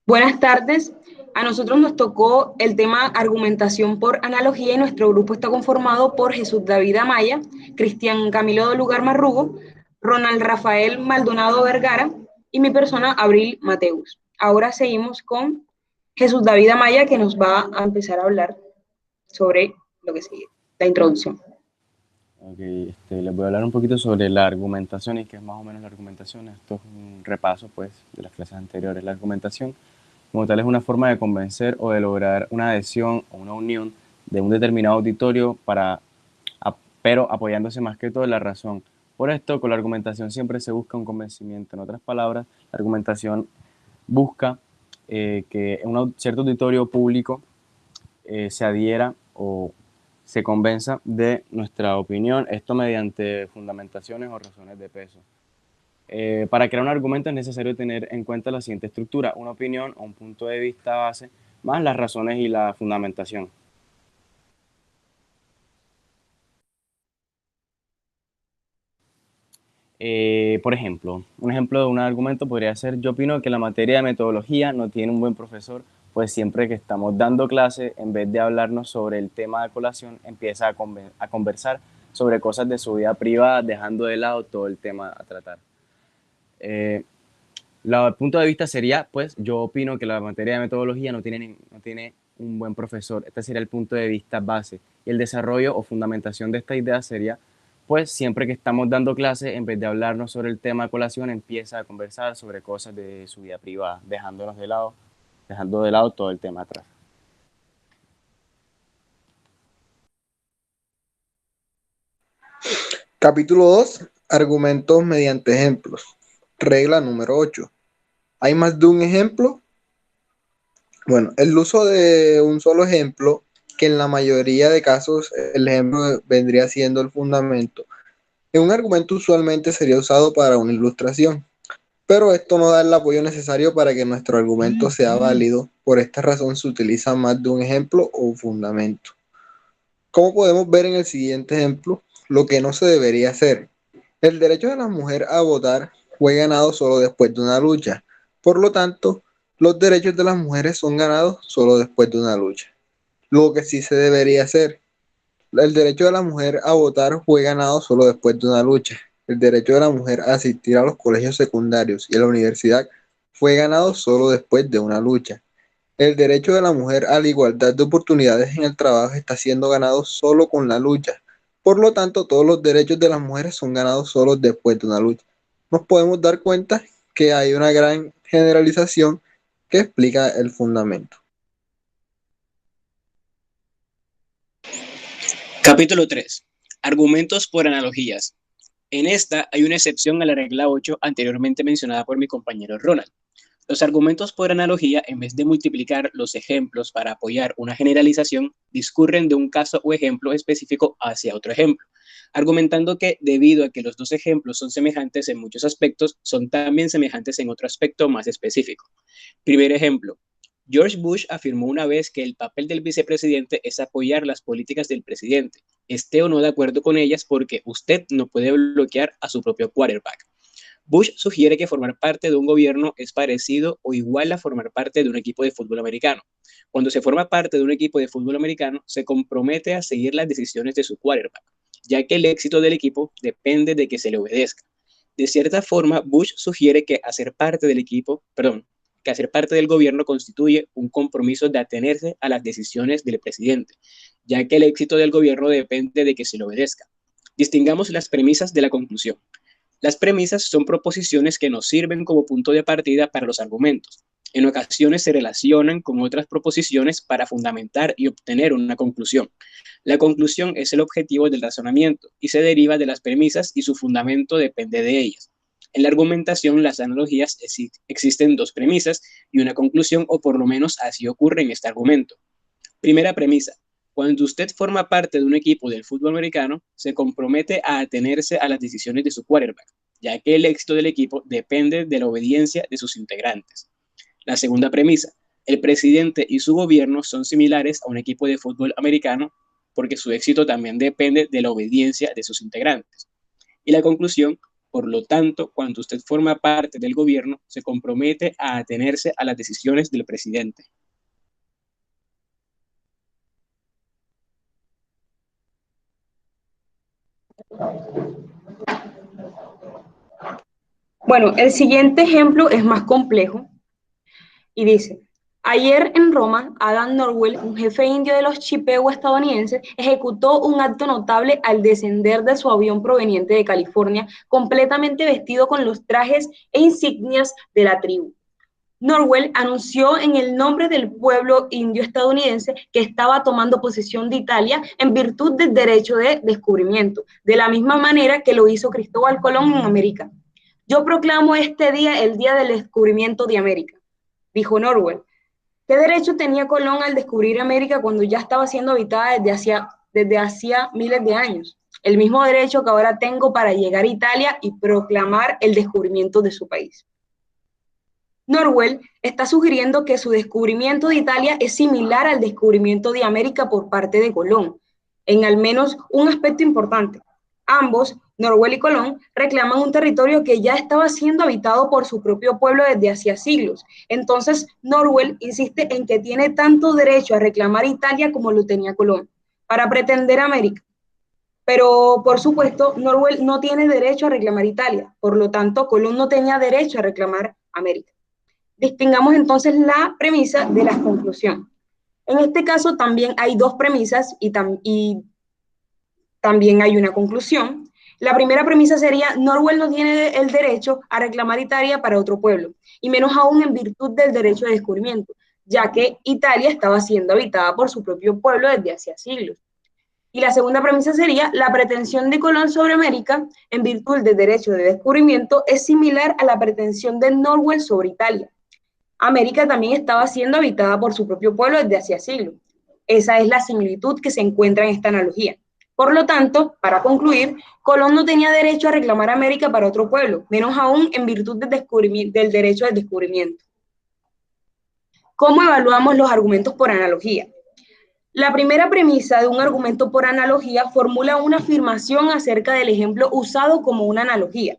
Buenas tardes. A nosotros nos tocó el tema argumentación por analogía y nuestro grupo está conformado por Jesús David Amaya, Cristian Camilo de Lugar Marrugo, Ronald Rafael Maldonado Vergara y mi persona Abril Mateus. Ahora seguimos con Jesús David Amaya que nos va a empezar a hablar sobre lo que sigue, la introducción. Ok, les voy a hablar un poquito sobre la argumentación y qué es más o menos la argumentación. Esto es un repaso, pues, de las clases anteriores. La argumentación, como tal, es una forma de convencer o de lograr una adhesión o una unión de un determinado auditorio pero apoyándose más que todo en la razón. Por esto, con la argumentación siempre se busca un convencimiento. En otras palabras, la argumentación busca que un cierto auditorio público se adhiera o se convenza de nuestra opinión, esto mediante fundamentaciones o razones de peso. Para crear un argumento es necesario tener en cuenta la siguiente estructura: una opinión o un punto de vista base, más las razones y la fundamentación. Por ejemplo, un ejemplo de un argumento podría ser: yo opino que la materia de metodología no tiene un buen profesor, pues siempre que estamos dando clase, en vez de hablarnos sobre el tema de colación, empieza a conversar sobre cosas de su vida privada, dejando de lado todo el tema a tratar. El punto de vista sería, pues, yo opino que la materia de metodología no tiene un buen profesor. Este sería el punto de vista base. Y el desarrollo o fundamentación de esta idea sería: pues siempre que estamos dando clase, en vez de hablarnos sobre el tema de colación, empieza a conversar sobre cosas de su vida privada, dejando de lado todo el tema atrás. Capítulo 2. Argumentos mediante ejemplos. Regla número 8. ¿Hay más de un ejemplo? Bueno, el uso de un solo ejemplo, que en la mayoría de casos el ejemplo vendría siendo el fundamento. En un argumento usualmente sería usado para una ilustración, pero esto no da el apoyo necesario para que nuestro argumento sea válido. Por esta razón se utiliza más de un ejemplo o fundamento. Como podemos ver en el siguiente ejemplo, lo que no se debería hacer. El derecho de la mujer a votar fue ganado solo después de una lucha. Por lo tanto, los derechos de las mujeres son ganados solo después de una lucha. Lo que sí se debería hacer. El derecho de la mujer a votar fue ganado solo después de una lucha. El derecho de la mujer a asistir a los colegios secundarios y a la universidad fue ganado solo después de una lucha. El derecho de la mujer a la igualdad de oportunidades en el trabajo está siendo ganado solo con la lucha. Por lo tanto, todos los derechos de las mujeres son ganados solo después de una lucha. Nos podemos dar cuenta que hay una gran generalización que explica el fundamento. Capítulo 3. Argumentos por analogías. En esta hay una excepción a la regla 8 anteriormente mencionada por mi compañero Ronald. Los argumentos por analogía, en vez de multiplicar los ejemplos para apoyar una generalización, discurren de un caso o ejemplo específico hacia otro ejemplo, argumentando que debido a que los dos ejemplos son semejantes en muchos aspectos, son también semejantes en otro aspecto más específico. Primer ejemplo. George Bush afirmó una vez que el papel del vicepresidente es apoyar las políticas del presidente, esté o no de acuerdo con ellas, porque usted no puede bloquear a su propio quarterback. Bush sugiere que formar parte de un gobierno es parecido o igual a formar parte de un equipo de fútbol americano. Cuando se forma parte de un equipo de fútbol americano, se compromete a seguir las decisiones de su quarterback, ya que el éxito del equipo depende de que se le obedezca. De cierta forma, Bush sugiere que hacer parte del gobierno constituye un compromiso de atenerse a las decisiones del presidente, ya que el éxito del gobierno depende de que se le obedezca. Distingamos las premisas de la conclusión. Las premisas son proposiciones que nos sirven como punto de partida para los argumentos. En ocasiones se relacionan con otras proposiciones para fundamentar y obtener una conclusión. La conclusión es el objetivo del razonamiento y se deriva de las premisas y su fundamento depende de ellas. En la argumentación, las analogías existen dos premisas y una conclusión, o por lo menos así ocurre en este argumento. Primera premisa. Cuando usted forma parte de un equipo del fútbol americano, se compromete a atenerse a las decisiones de su quarterback, ya que el éxito del equipo depende de la obediencia de sus integrantes. La segunda premisa. El presidente y su gobierno son similares a un equipo de fútbol americano porque su éxito también depende de la obediencia de sus integrantes. Y la conclusión. Por lo tanto, cuando usted forma parte del gobierno, se compromete a atenerse a las decisiones del presidente. Bueno, el siguiente ejemplo es más complejo y dice: ayer en Roma, Adam Norwell, un jefe indio de los Chippewa estadounidenses, ejecutó un acto notable al descender de su avión proveniente de California, completamente vestido con los trajes e insignias de la tribu. Norwell anunció en el nombre del pueblo indio estadounidense que estaba tomando posesión de Italia en virtud del derecho de descubrimiento, de la misma manera que lo hizo Cristóbal Colón en América. Yo proclamo este día el día del descubrimiento de América, dijo Norwell. ¿Qué derecho tenía Colón al descubrir América cuando ya estaba siendo habitada desde hacía miles de años? El mismo derecho que ahora tengo para llegar a Italia y proclamar el descubrimiento de su país. Norwell está sugiriendo que su descubrimiento de Italia es similar al descubrimiento de América por parte de Colón, en al menos un aspecto importante. Ambos, Norwell y Colón, reclaman un territorio que ya estaba siendo habitado por su propio pueblo desde hacía siglos. Entonces, Norwell insiste en que tiene tanto derecho a reclamar Italia como lo tenía Colón, para pretender América. Pero, por supuesto, Norwell no tiene derecho a reclamar Italia, por lo tanto, Colón no tenía derecho a reclamar América. Distingamos entonces la premisa de la conclusión. En este caso también hay dos premisas y también hay una conclusión. La primera premisa sería: Norwell no tiene el derecho a reclamar Italia para otro pueblo, y menos aún en virtud del derecho de descubrimiento, ya que Italia estaba siendo habitada por su propio pueblo desde hacía siglos. Y la segunda premisa sería: la pretensión de Colón sobre América, en virtud del derecho de descubrimiento, es similar a la pretensión de Norwell sobre Italia. América también estaba siendo habitada por su propio pueblo desde hacía siglos. Esa es la similitud que se encuentra en esta analogía. Por lo tanto, para concluir, Colón no tenía derecho a reclamar América para otro pueblo, menos aún en virtud del derecho al descubrimiento. ¿Cómo evaluamos los argumentos por analogía? La primera premisa de un argumento por analogía formula una afirmación acerca del ejemplo usado como una analogía.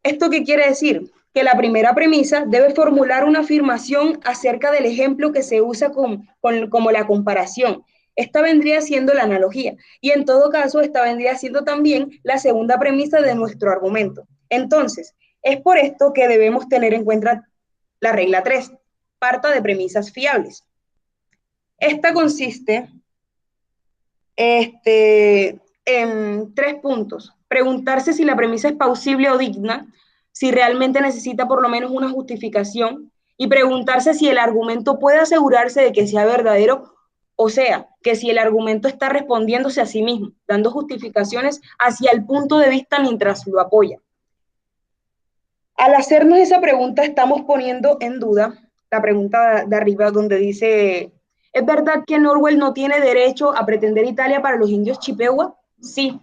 ¿Esto qué quiere decir? Que la primera premisa debe formular una afirmación acerca del ejemplo que se usa como la comparación. Esta vendría siendo la analogía, y en todo caso esta vendría siendo también la segunda premisa de nuestro argumento. Entonces, es por esto que debemos tener en cuenta la regla 3, parta de premisas fiables. Esta consiste en 3 puntos: preguntarse si la premisa es plausible o digna, si realmente necesita por lo menos una justificación, y preguntarse si el argumento puede asegurarse de que sea verdadero, o sea, que si el argumento está respondiéndose a sí mismo, dando justificaciones hacia el punto de vista mientras lo apoya. Al hacernos esa pregunta, estamos poniendo en duda la pregunta de arriba donde dice: ¿es verdad que Norwell no tiene derecho a pretender Italia para los indios Chippewa? Sí.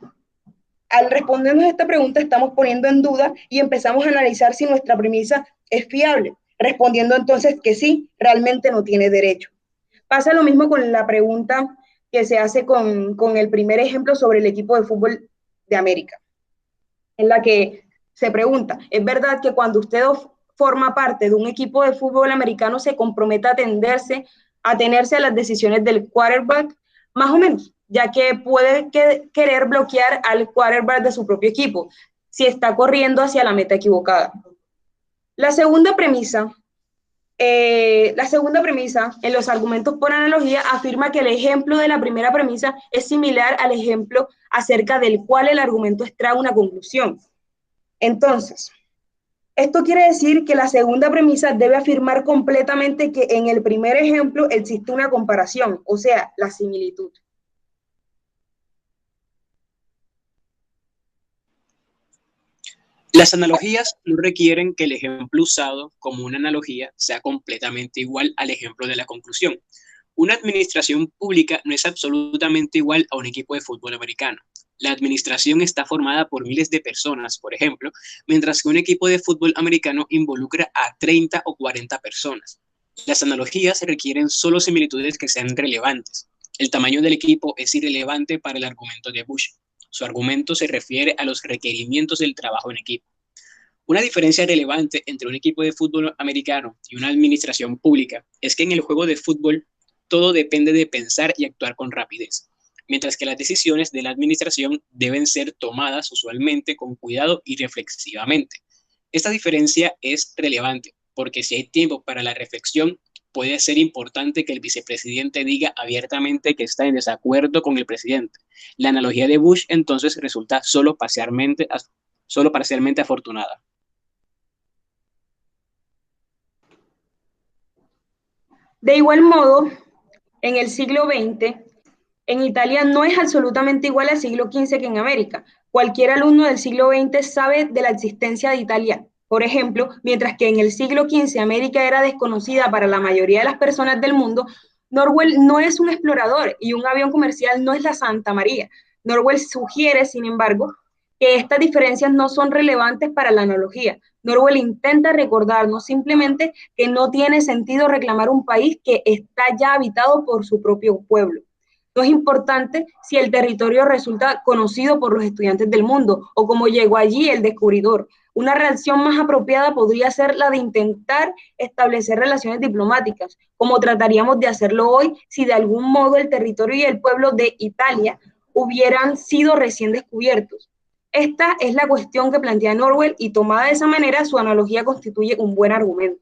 Al respondernos esta pregunta, estamos poniendo en duda y empezamos a analizar si nuestra premisa es fiable, respondiendo entonces que sí, realmente no tiene derecho. Pasa lo mismo con la pregunta que se hace con el primer ejemplo sobre el equipo de fútbol de América, en la que se pregunta: ¿es verdad que cuando usted forma parte de un equipo de fútbol americano se compromete a tenerse a las decisiones del quarterback? Más o menos, ya que puede querer bloquear al quarterback de su propio equipo si está corriendo hacia la meta equivocada. La segunda premisa en los argumentos por analogía afirma que el ejemplo de la primera premisa es similar al ejemplo acerca del cual el argumento extrae una conclusión. Entonces, esto quiere decir que la segunda premisa debe afirmar completamente que en el primer ejemplo existe una comparación, o sea, la similitud. Las analogías no requieren que el ejemplo usado como una analogía sea completamente igual al ejemplo de la conclusión. Una administración pública no es absolutamente igual a un equipo de fútbol americano. La administración está formada por miles de personas, por ejemplo, mientras que un equipo de fútbol americano involucra a 30 o 40 personas. Las analogías requieren solo similitudes que sean relevantes. El tamaño del equipo es irrelevante para el argumento de Bush. Su argumento se refiere a los requerimientos del trabajo en equipo. Una diferencia relevante entre un equipo de fútbol americano y una administración pública es que en el juego de fútbol todo depende de pensar y actuar con rapidez, mientras que las decisiones de la administración deben ser tomadas usualmente con cuidado y reflexivamente. Esta diferencia es relevante porque si hay tiempo para la reflexión, puede ser importante que el vicepresidente diga abiertamente que está en desacuerdo con el presidente. La analogía de Bush entonces resulta solo parcialmente afortunada. De igual modo, en el siglo XX, en Italia no es absolutamente igual al siglo XV que en América. Cualquier alumno del siglo XX sabe de la existencia de Italia. Por ejemplo, mientras que en el siglo XV América era desconocida para la mayoría de las personas del mundo, Norwell no es un explorador y un avión comercial no es la Santa María. Norwell sugiere, sin embargo, que estas diferencias no son relevantes para la analogía. Norwell intenta recordarnos simplemente que no tiene sentido reclamar un país que está ya habitado por su propio pueblo. No es importante si el territorio resulta conocido por los estudiantes del mundo o cómo llegó allí el descubridor. Una reacción más apropiada podría ser la de intentar establecer relaciones diplomáticas, como trataríamos de hacerlo hoy si de algún modo el territorio y el pueblo de Italia hubieran sido recién descubiertos. Esta es la cuestión que plantea Norwell y tomada de esa manera su analogía constituye un buen argumento.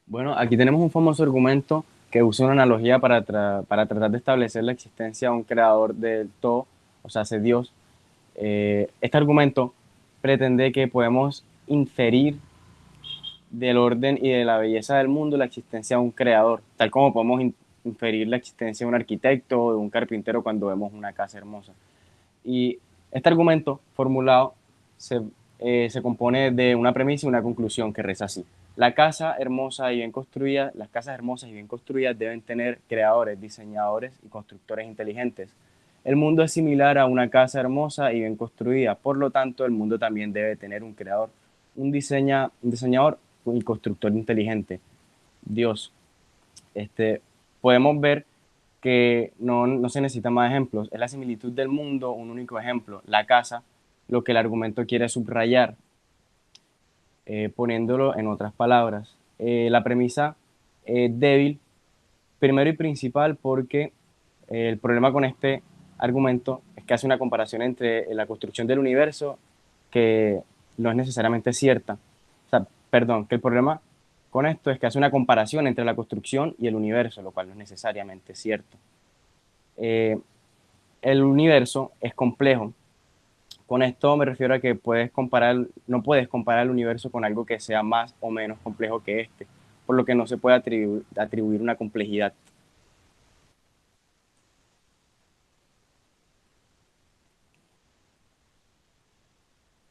Bueno, aquí tenemos un famoso argumento que usa una analogía para tratar de establecer la existencia de un creador del todo, o sea, de Dios. Este argumento pretende que podemos inferir del orden y de la belleza del mundo la existencia de un creador, tal como podemos inferir la existencia de un arquitecto o de un carpintero cuando vemos una casa hermosa. Y este argumento formulado se compone de una premisa y una conclusión que reza así. Las casas hermosas y bien construidas deben tener creadores, diseñadores y constructores inteligentes. El mundo es similar a una casa hermosa y bien construida, por lo tanto el mundo también debe tener un creador, un diseñador y constructor inteligente. Dios. Podemos ver que no se necesitan más ejemplos. Es la similitud del mundo un único ejemplo. La casa, lo que el argumento quiere subrayar, poniéndolo en otras palabras. La premisa es débil, primero y principal, porque el problema con este argumento es que hace una comparación entre la construcción del universo que no es necesariamente cierta. O sea, perdón, que el problema con esto es que hace una comparación entre la construcción y el universo, lo cual no es necesariamente cierto. Eh, el universo es complejo. Con esto me refiero a que no puedes comparar el universo con algo que sea más o menos complejo que este, por lo que no se puede atribuir una complejidad.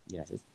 Gracias.